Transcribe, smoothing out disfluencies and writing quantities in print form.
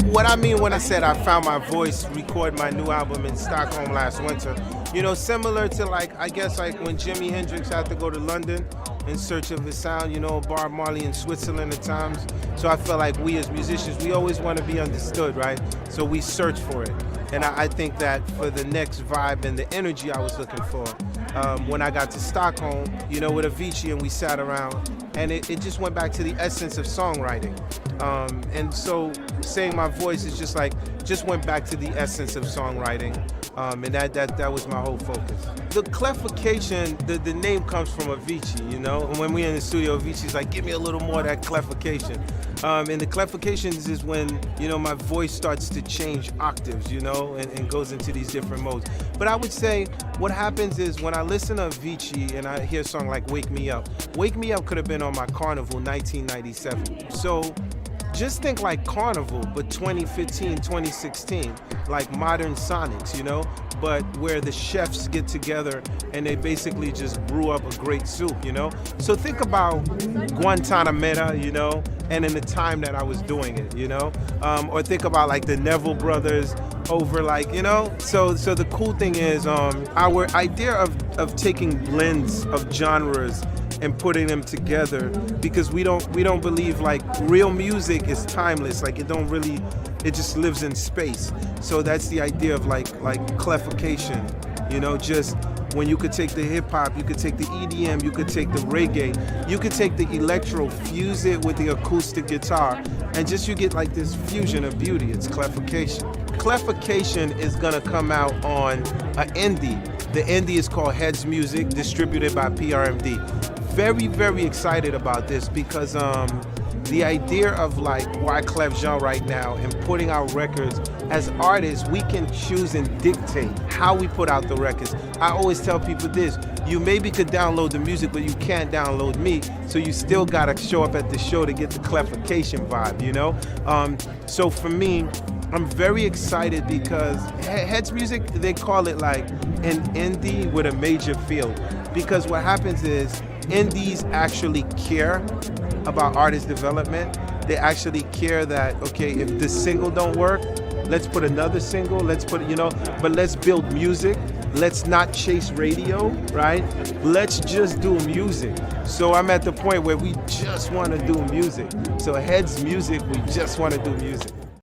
What I mean when I said I found my voice, record my new album in Stockholm last winter, you know, similar to like, I guess like when Jimi Hendrix had to go to London in search of his sound, you know, Bob Marley in Switzerland at times. So I feel like we as musicians, we always want to be understood, right? So we search for it. And I think that for the next vibe and the energy I was looking for, when I got to Stockholm, you know, with Avicii, and we sat around, and it just went back to the essence of songwriting. And so saying my voice is just like, just went back to the essence of songwriting. And that was my whole focus. The Clefication, the name comes from Avicii, you know? And when we're in the studio, Avicii's like, give me a little more of that Clefication. And the Clefications is when, you know, my voice starts to change octaves, you know, and goes into these different modes. But I would say what happens is when I listen to Avicii and I hear a song like Wake Me Up could have been on my Carnival 1997. So just think like Carnival, but 2015, 2016, like modern sonics, you know, but where the chefs get together and they basically just brew up a great soup, you know? So think about Guantanamera, you know, and in the time that I was doing it, you know? Or think about like the Neville Brothers over like, you know? So the cool thing is our idea of taking blends of genres and putting them together, because we don't believe like real music is timeless, like it just lives in space. So that's the idea of like Clefication, you know, just when you could take the hip hop, you could take the EDM, you could take the reggae, you could take the electro, fuse it with the acoustic guitar, and just you get like this fusion of beauty. It's Clefication. Clefication is gonna come out on an indie. The indie is called Heads Music, distributed by PRMD. Very, very excited about this because the idea of like Wyclef Jean right now and putting out records, as artists, we can choose and dictate how we put out the records. I always tell people this, you maybe could download the music, but you can't download me, so you still gotta show up at the show to get the Clefication vibe, you know? So for me, I'm very excited because Heads Music, they call it like an indie with a major feel. Because what happens is, indies actually care about artist development. They actually care that, okay, if this single don't work, let's put another single, let's put, you know, but let's build music. Let's not chase radio, right? Let's just do music. So I'm at the point where we just want to do music. So Heads Music, we just want to do music.